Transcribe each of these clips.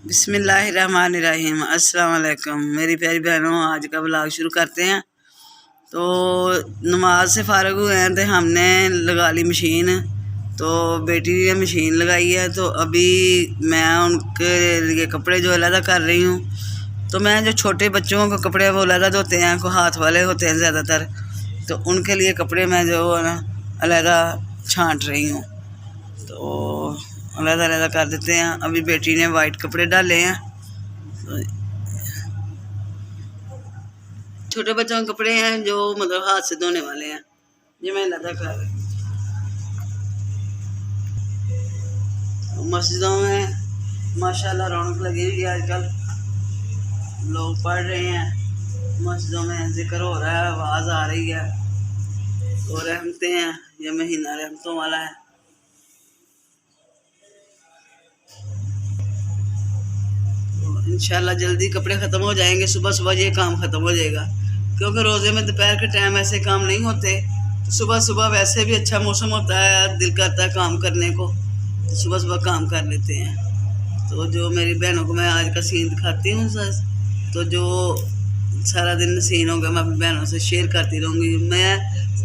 बिस्मिल्लाहिर्रहमानिर्रहीम। अस्सलाम वालेकुम मेरी प्यारी बहनों, आज का ब्लॉग शुरू करते हैं। तो नमाज से फ़ारग हुए हैं तो हमने लगा ली मशीन। तो बेटी ने मशीन लगाई है, तो अभी मैं उनके लिए कपड़े जो अलग कर रही हूँ। तो मैं जो छोटे बच्चों को कपड़े वो अलग होते हैं, को हाथ वाले होते हैं ज़्यादातर, तो उनके लिए कपड़े मैं जो है ना अलग छांट रही हूँ। तो अलग कर देते हैं। अभी बेटी ने वाइट कपड़े डाले हैं, तो छोटे बच्चों के कपड़े हैं जो मतलब हाथ से धोने वाले हैं, ये मैं अलग कर रही हूँ। मस्जिदों में माशाल्लाह रौनक लगी हुई है। आजकल लोग पढ़ रहे हैं, मस्जिदों में जिक्र हो रहा है, आवाज़ आ रही है। तो रहमतें हैं, ये महीना रहमतों वाला है। इंशाल्लाह जल्दी कपड़े ख़त्म हो जाएंगे, सुबह सुबह ये काम ख़त्म हो जाएगा, क्योंकि रोज़े में दोपहर के टाइम ऐसे काम नहीं होते। तो सुबह सुबह वैसे भी अच्छा मौसम होता है, दिल करता है काम करने को, तो सुबह सुबह काम कर लेते हैं। तो जो मेरी बहनों को मैं आज का सीन दिखाती हूँ सर, तो जो सारा दिन सीन होगा मैं अपनी बहनों से शेयर करती रहूँगी। मैं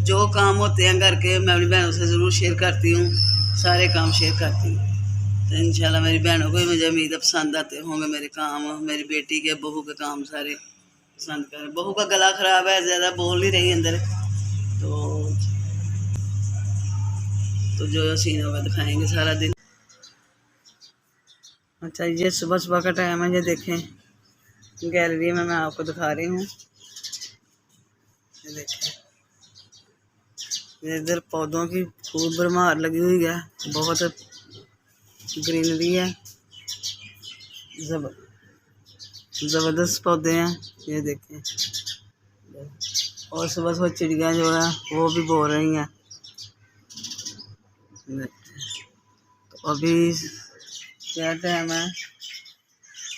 जो काम होते हैं घर के मैं अपनी बहनों से ज़रूर शेयर करती हूँ, सारे काम शेयर करती हूँ। तो इंशाल्लाह मेरी बहनों को भी मुझे उम्मीद है पसंद आते होंगे मेरे काम। मेरी बेटी के बहू के काम सारे पसंद करें। बहू का गला ख़राब है, ज़्यादा बोल नहीं रही अंदर, तो जो सीन होगा दिखाएंगे सारा दिन। अच्छा, ये सुबह सुबह का टाइम है, ये देखें गैलरी में मैं आपको दिखा रही हूँ। ये देखें, इधर पौधों की खूब भरमार लगी हुई है, बहुत ग्रीनरी है, ज़बरदस्त पौधे हैं, ये देखें। और सुबह सुबह चिड़िया जो है वो भी बोल रही हैं। तो अभी क्या टाइम है,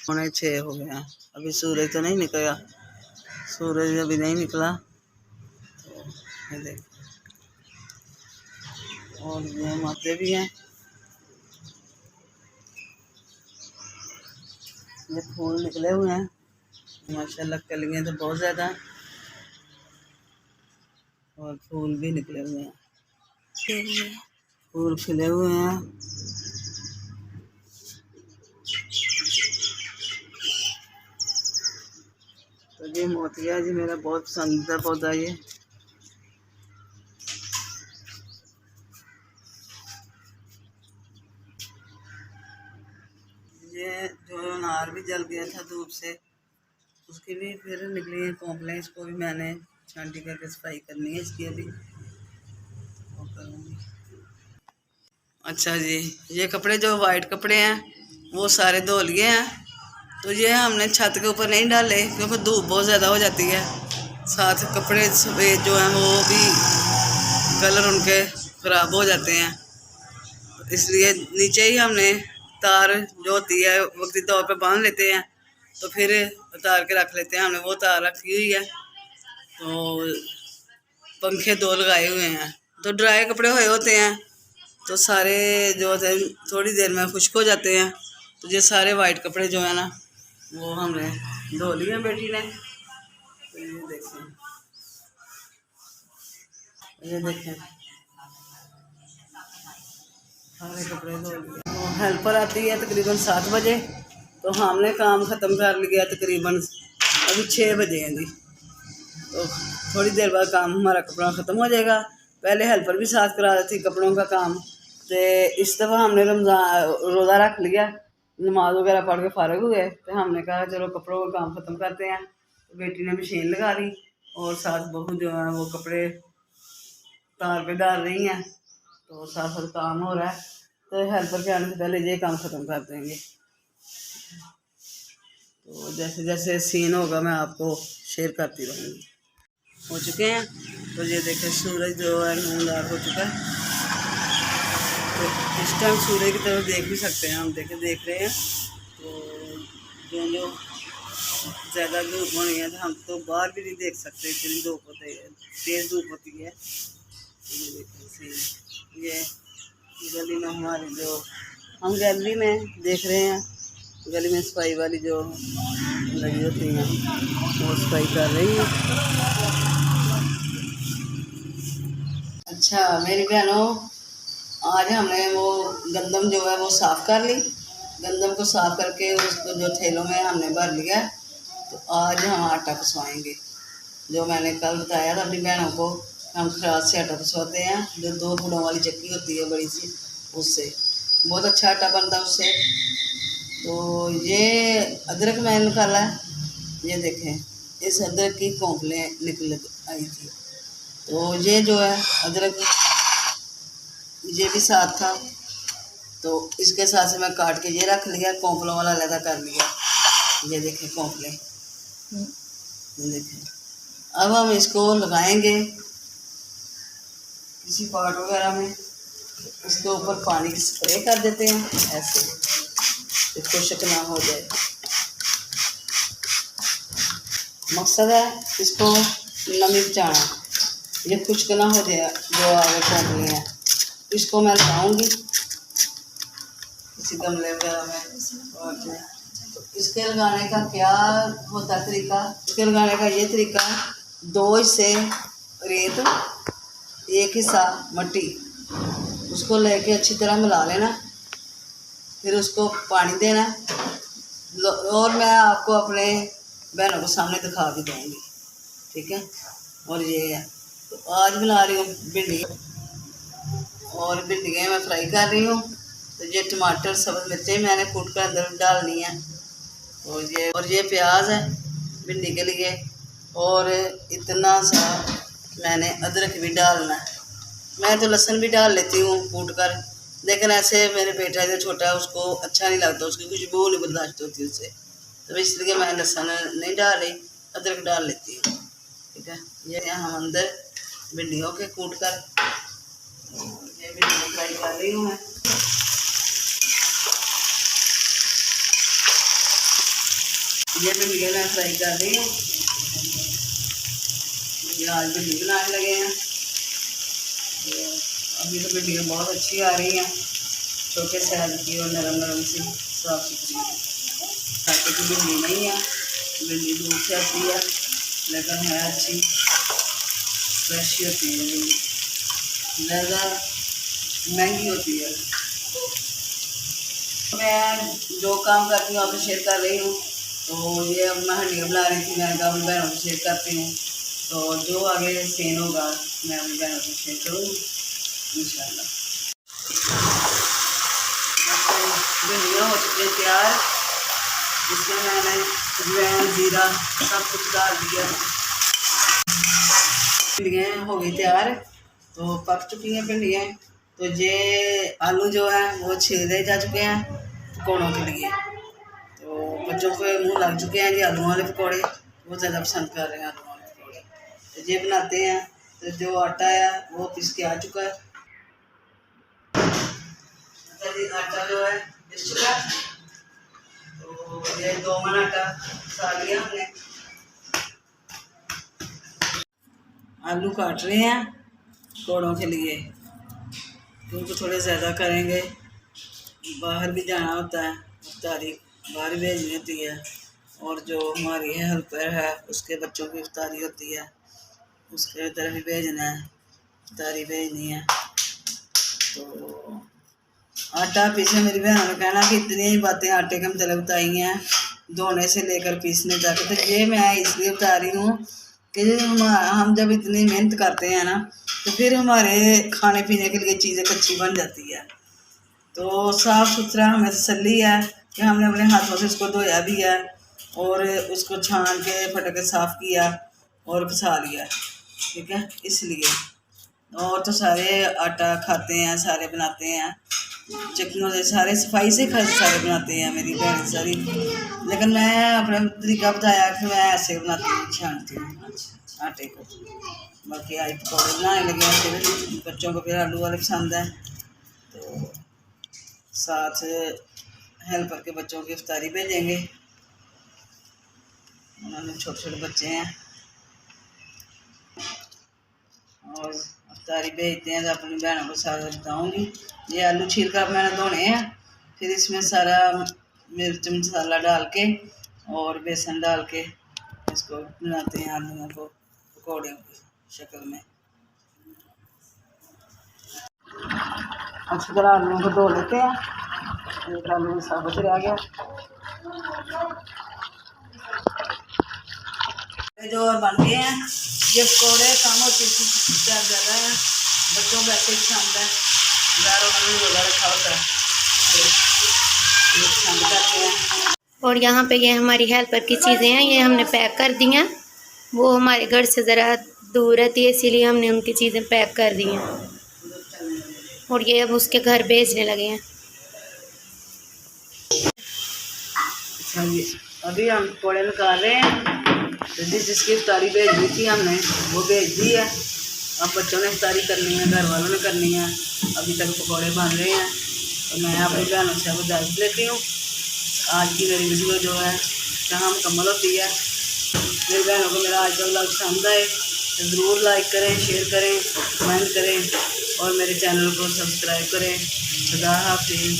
6:45 हो गया। अभी सूरज तो नहीं निकला, सूरज अभी नहीं निकला। तो ये देखें, और ये माते भी हैं, ये फूल निकले हुए हैं माशाल्लाह, कलियां तो बहुत ज़्यादा, और फूल भी निकले हुए हैं, फूल खिले हुए हैं। तो ये मोतिया जी मेरा बहुत पसंदीदा पौधा, ये जो अनार भी जल गया था धूप से, उसकी भी फिर निकली है कॉम्प्लेन। इसको भी मैंने छांटी करके सफाई करनी है इसकी, अभी वो करूँगी। अच्छा जी, ये कपड़े जो वाइट कपड़े हैं वो सारे धो लिए हैं। तो ये हमने छत के ऊपर नहीं डाले क्योंकि धूप बहुत ज़्यादा हो जाती है। साथ कपड़े सफ़ेद जो हैं वो भी कलर उनके ख़राब हो जाते हैं, इसलिए नीचे ही हमने तार जो होती है वक्ती तौर पे बांध लेते हैं। तो फिर उतार के रख लेते हैं, हमने वो तार रखी हुई है। तो पंखे 2 लगाए हुए हैं, तो ड्राई कपड़े हुए होते हैं तो सारे जो होते हैं थोड़ी देर में खुश्क हो जाते हैं। तो ये सारे वाइट कपड़े जो है ना वो हमने धो लिए बेटी ने। तो ये देखें, ये देखें सारे कपड़े धो लिए। तो हेल्पर आती है तकरीबन 7 बजे, तो हमने काम ख़त्म कर लिया तकरीबन अभी 6 बजे हैं जी। तो थोड़ी देर बाद काम हमारा कपड़ा ख़त्म हो जाएगा। पहले हेल्पर भी साथ करा रही थी कपड़ों का काम। तो इस दफ़ा हमने रमज़ान रोज़ा रख लिया, नमाज वगैरह पढ़ के फ़ारग हुए, तो हमने कहा चलो कपड़ों का काम ख़त्म करते हैं। तो बेटी ने मशीन लगा ली और साथ बहू जो है वो कपड़े तार पे डाल रही हैं, तो साथ साथ काम हो रहा है। तो हेल्पर के आने से पहले ये काम ख़त्म कर देंगे। तो जैसे जैसे सीन होगा मैं आपको शेयर करती रहूँगी। हो चुके हैं, तो ये देखें सूरज जो है नूनदार हो चुका है। तो इस टाइम सूर्य की तरफ देख भी सकते हैं, हम देख रहे हैं। तो जो ज़्यादा धूप होनी है तो हम तो बाहर भी नहीं देख सकते, इतनी धूप होती है, तेज़ धूप होती है। ये देखें, ये गली में हमारी जो हम गैलरी में देख रहे हैं गली में सफाई वाली जो लगी होती हैं वो सफाई कर रही है। अच्छा मेरी बहनों, आज हमने वो गंदम जो है वो साफ़ कर ली। गंदम को साफ़ करके उसको जो थैलों में हमने भर लिया। तो आज हम आटा पिसवाएंगे। जो मैंने कल बताया था अपनी बहनों को, हम खराद से आटा पिसवाते हैं, जो 2 गुड़ों वाली चक्की होती है बड़ी सी, उससे बहुत अच्छा आटा बनता है उससे। तो ये अदरक मैंने निकाला है, ये देखें, इस अदरक की कोंपलें निकल आई थी। तो ये जो है अदरक, ये भी साथ था, तो इसके साथ से मैं काट के ये रख लिया, कोंपलों वाला अलग कर लिया। ये देखें कोंपलें, ये देखें। अब हम इसको लगाएंगे किसी पॉट वगैरह में, इसके ऊपर पानी की स्प्रे कर देते हैं ऐसे, तो खुश्क ना हो जाए। मकसद है इसको नमी बचाना, ये खुश्क ना हो जाए। जो आगे कोंपली हैं इसको मैं लगाऊंगी किसी गमले वगैरह में। और तो इसके लगाने का क्या होता है तरीका? इसके लगाने का ये तरीका है, 2 हिस्से रेत, 1 हिस्सा मिट्टी, उसको लेके अच्छी तरह मिला लेना, फिर उसको पानी देना। और मैं आपको अपने बहनों को सामने दिखा भी दूँगी, ठीक है। और ये है, तो आज बना रही हूँ भिंडी, और भिंडियाँ मैं फ्राई कर रही हूँ। तो ये टमाटर, सब्ज़ मिर्चें मैंने कूट कर अंदर डालनी है, और ये प्याज है भिंडी के लिए, और इतना सा मैंने अदरक भी डालना है। मैं तो लहसुन भी डाल लेती हूँ कूट कर, लेकिन ऐसे मेरे बेटा जो छोटा है उसको अच्छा नहीं लगता, उसकी खुशबू नहीं बर्दाश्त होती उससे, तो इसलिए मैं लहसुन नहीं डाल रही, अदरक डाल लेती हूँ, ठीक है। ये हम अंदर भिंडियों के कूट कर, ये भिंडी फ्राई कर रही हूँ मैं। ये भिंडियाँ मैं फ्राई कर रही हूँ। ये आज भिंडी बनाने लगे हैं, तो अभी तो भिंडियाँ बहुत अच्छी आ रही हैं, छोटे साइज की और नरम नरम सी, साफ सुथरी। खाते की भिंडी नहीं है, भिंडी दूर से आती है, लेकिन है अच्छी, फ्रेश होती है भिंडी, ज़्यादा महंगी होती है। मैं जो काम करती हूँ आपसे शेयर कर रही हूँ। तो ये अब मैं हंडियाँ बना रही थी, मैंने कहा अपनी बहनों से शेयर करती हूँ। तो जो आगे सीन होगा मैं अपनी बहनों से शेयर करूँगी इंशाल्लाह। भिंडियाँ हो चुकी हैं तैयार, इसमें मैंने अजवाइन, जीरा सब कुछ डाल दिया। भिंडियाँ हो गई तैयार, तो पक चुकी हैं भिंडियाँ। तो ये आलू जो है वो छीले जा चुके हैं पकौड़ों के लिए। तो बच्चों के मुंह लग चुके हैं जी आलू वाले पकौड़े, बहुत ज़्यादा पसंद कर रहे हैं आलू वाले पकौड़े। तो ये बनाते हैं। तो जो आटा है वो पीस के आ चुका है, आटा जो है पिस चुका है। तो ये 2 मन आटा साल लिया हमने। आलू काट रहे हैं पकौड़ों के लिए, क्योंकि थोड़े ज़्यादा करेंगे, बाहर भी जाना होता है, इफ्तारी बाहर भेजनी होती है, और जो हमारी हेल्पर है उसके बच्चों की इफ्तारी होती है, उसके तरफ भी भेजना है, इफ्तारी भेजनी है। तो आटा पीसे, मेरी बहनों ने कहना कि इतनी ही बातें आटे के मतलब बताई हैं, धोने से लेकर पीसने तक। तो ये मैं इसलिए बता रही हूँ कि हम जब इतनी मेहनत करते हैं ना, तो फिर हमारे खाने पीने के लिए चीज़ें कच्ची बन जाती है। तो साफ़ सुथरा हमें तसल्ली है कि हमने अपने हाथों से इसको धोया भी है, और उसको छान के फटक के साफ़ किया और पिसा लिया, ठीक है, इसलिए। और तो सारे आटा खाते हैं, सारे बनाते हैं चक्कियों से, सारे सफाई से सारे बनाते हैं मेरी बहन सारी, लेकिन मैं अपना तरीका बताया कि मैं ऐसे बनाती हूँ, छानती हूँ आटे को। बाकी आज पकौड़े बनाने लगे हैं, फिर बच्चों को फिर आलू वाले पसंद है, तो साथ हेल्पर के बच्चों की इफ्तारी भेजेंगे। उन्होंने छोटे छोटे बच्चे हैं, और इफ्तारी भेजते हैं तो अपनी बहनों को सारा बताऊँगी। ये आलू छील कर मैंने धोने हैं, फिर इसमें सारा मिर्च मसाला डाल के और बेसन डाल के इसको बनाते हैं आलूओं को पकौड़े की शक्ल में। अच्छी तरह आलूओं को धो लेते हैं। एक आलू साबुत रह गया। जो बन गए हैं ये पकौड़े, कम और तीखी ज़्यादा है, बच्चों को ऐसे पसंद है। वगैरह रखा होता है, ये पसंद करते हैं। और यहाँ पे ये हमारी हेल्पर की चीज़ें हैं, ये हमने पैक कर दी हैं। वो हमारे घर से ज़रा दूर रहती है, इसीलिए हमने उनकी चीज़ें पैक कर दी हैं और ये अब उसके घर भेजने लगे हैं। अच्छा जी, अभी हम पकौड़े निकाल रहे हैं। तो जिसकी इफ्तारी भेज दी थी हमने वो भेज दी है। अब बच्चों ने इफ्तारी करनी है, घर वालों ने करनी है। अभी तक पकौड़े बन रहे हैं। तो मैं अपनी बहनों से अब इजाज़त लेती हूँ। आज की मेरी वीडियो जो है यहाँ मुकम्मल होती है। मेरी बहनों को मेरा आज का व्लॉग पसंद आए तो ज़रूर लाइक करें, शेयर करें, कमेंट करें और मेरे चैनल को सब्सक्राइब करें। खुदा हाफिज़।